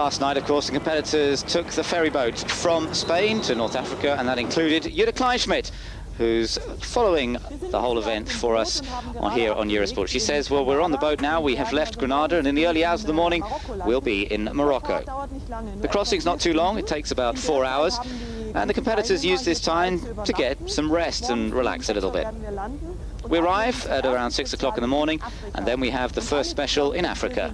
Last night, of course, the competitors took the ferry boat from Spain to North Africa, and that included Jutta Kleinschmidt, who's following the whole event for us here on Eurosport. She says, well, we're on the boat now, we have left Granada, and in the early hours of the morning, we'll be in Morocco. The crossing's not too long, it takes about 4 hours, and the competitors use this time to get some rest and relax a little bit. We arrive at around 6 o'clock in the morning, and then we have the first special in Africa.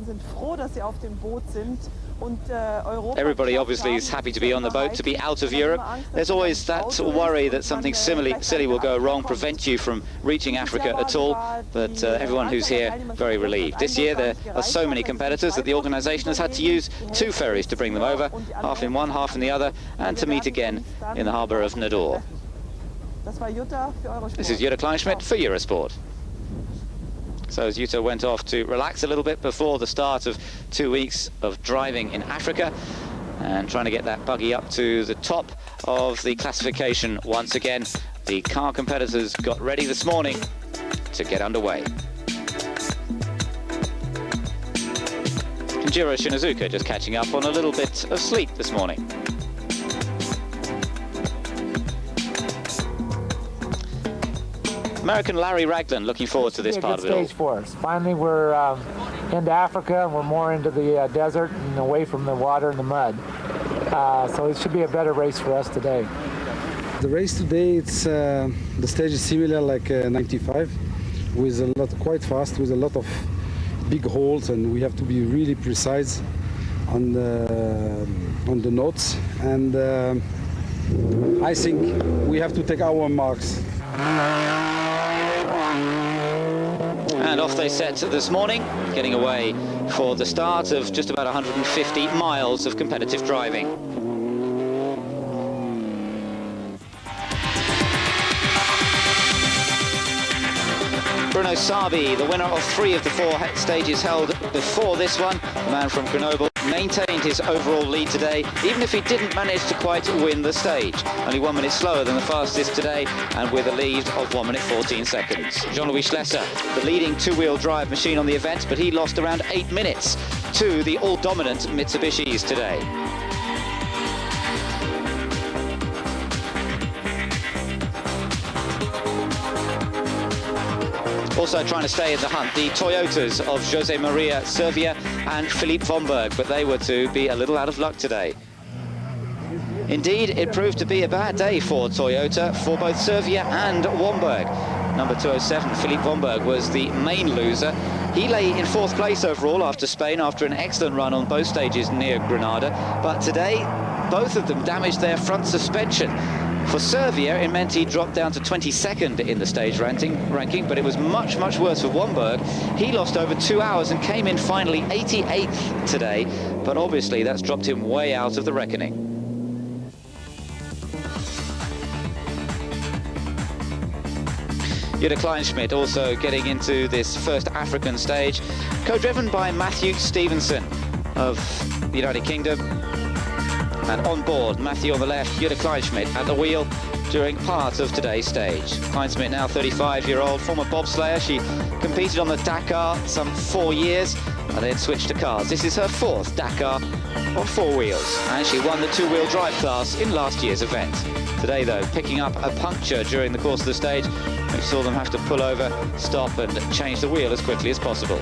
Everybody obviously is happy to be on the boat, to be out of Europe. There's always that worry that something silly will go wrong, prevent you from reaching Africa at all, but everyone who's here very relieved. This year there are so many competitors that the organisation has had to use 2 ferries to bring them over, half in one, half in the other, and to meet again in the harbour of Nador. This is Jutta Kleinschmidt for Eurosport. So as Jutta went off to relax a little bit before the start of 2 weeks of driving in Africa and trying to get that buggy up to the top of the classification once again. The car competitors got ready this morning to get underway. Jiro Shinazuka just catching up on a little bit of sleep this morning. American Larry Ragland looking forward to this part of it all. Stage for us. Finally, we're into Africa, and we're more into the desert and away from the water and the mud. So it should be a better race for us today. The race today, it's the stage is similar like 95, with a lot quite fast, with a lot of big holes, and we have to be really precise on the notes. And I think we have to take our marks. And off they set this morning, getting away for the start of just about 150 miles of competitive driving. Bruno Sabi, the winner of 3 of the 4 stages held before this one, the man from Grenoble, maintained his overall lead today, even if he didn't manage to quite win the stage. Only 1 minute slower than the fastest today, and with a lead of 1 minute 14 seconds. Jean-Louis Schlesser, the leading 2-wheel drive machine on the event, but he lost around 8 minutes to the all-dominant Mitsubishis today. Also trying to stay in the hunt, the Toyotas of Jose Maria Servia and Philippe Vomberg, but they were to be a little out of luck today. Indeed, it proved to be a bad day for Toyota, for both Servia and Vomberg. Number 207, Philippe Vomberg, was the main loser. He lay in 4th place overall after Spain, after an excellent run on both stages near Granada. But today, both of them damaged their front suspension. For Servia, it meant he dropped down to 22nd in the stage ranking, but it was much, much worse for Vomberg. He lost over 2 hours and came in finally 88th today, but obviously that's dropped him way out of the reckoning. Jutta Kleinschmidt also getting into this first African stage, co-driven by Matthew Stevenson of the United Kingdom. And on board, Matthew on the left, Jutta Kleinschmidt at the wheel during part of today's stage. Kleinschmidt, now 35-year-old, former bobslayer. She competed on the Dakar some 4 years and then switched to cars. This is her 4th Dakar on 4 wheels, and she won the 2-wheel drive class in last year's event. Today, though, picking up a puncture during the course of the stage, we saw them have to pull over, stop and change the wheel as quickly as possible.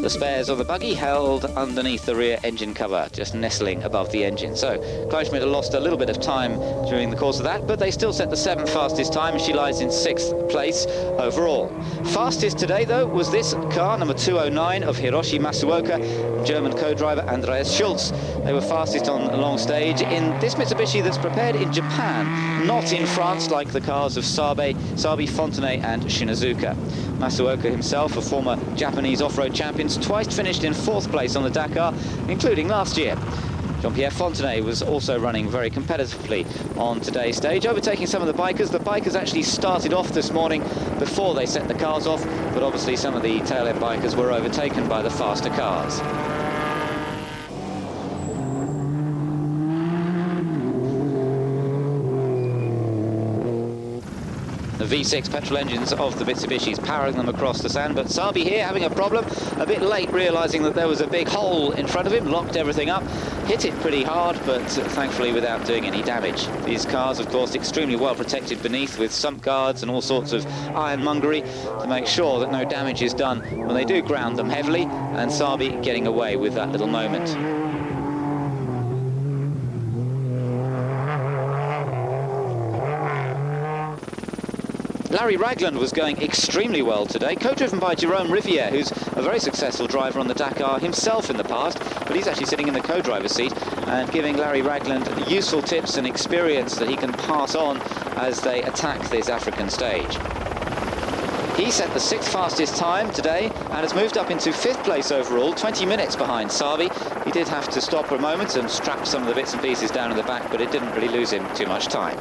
The spares of the buggy held underneath the rear engine cover, just nestling above the engine. So Kleinschmidt lost a little bit of time during the course of that, but they still set the 7th fastest time, and she lies in 6th place overall. Fastest today, though, was this car, number 209 of Hiroshi Masuoka, German co-driver Andreas Schulz. They were fastest on a long stage in this Mitsubishi that's prepared in Japan, not in France like the cars of Sabi, Fontenay and Shinazuka. Masuoka himself, a former Japanese off-road champion, twice finished in 4th place on the Dakar, including last year. Jean-Pierre Fontenay was also running very competitively on today's stage, overtaking some of the bikers. The bikers actually started off this morning before they set the cars off, but obviously some of the tail-end bikers were overtaken by the faster cars. The V6 petrol engines of the Mitsubishis powering them across the sand, but Sabi here having a problem, a bit late realising that there was a big hole in front of him, locked everything up, hit it pretty hard, but thankfully without doing any damage. These cars, of course, extremely well protected beneath with sump guards and all sorts of ironmongery to make sure that no damage is done when they do ground them heavily, and Sabi getting away with that little moment. Larry Ragland was going extremely well today, co-driven by Jerome Riviere, who's a very successful driver on the Dakar himself in the past, but he's actually sitting in the co-driver's seat and giving Larry Ragland useful tips and experience that he can pass on as they attack this African stage. He set the 6th fastest time today and has moved up into 5th place overall, 20 minutes behind Sabi. He did have to stop for a moment and strap some of the bits and pieces down in the back, but it didn't really lose him too much time.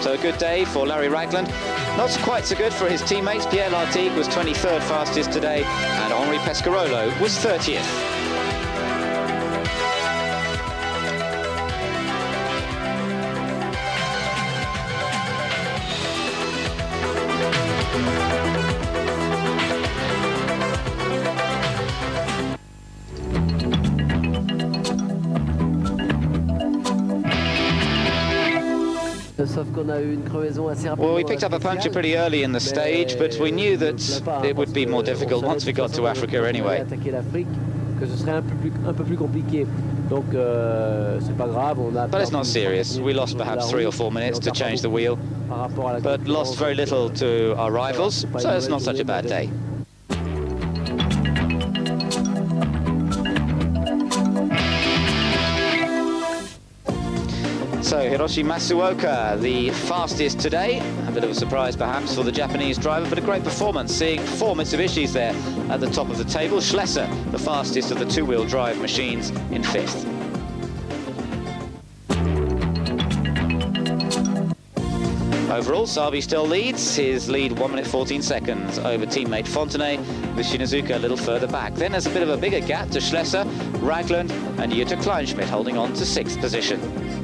So a good day for Larry Ragland. Not quite so good for his teammates. Pierre Lartigue was 23rd fastest today, and Henri Pescarolo was 30th. Well, we picked up a puncture pretty early in the stage, but we knew that it would be more difficult once we got to Africa anyway. But it's not serious. We lost perhaps 3 or 4 minutes to change the wheel, but lost very little to our rivals, so it's not such a bad day. So Hiroshi Masuoka, the fastest today. A bit of a surprise perhaps for the Japanese driver, but a great performance, seeing 4 Mitsubishis there at the top of the table. Schlesser, the fastest of the 2-wheel drive machines, in 5th. Overall, Sabi still leads. His lead 1 minute 14 seconds over teammate Fontenay, with Shinazuka a little further back. Then there's a bit of a bigger gap to Schlesser, Ragland and Jutta Kleinschmidt holding on to 6th position.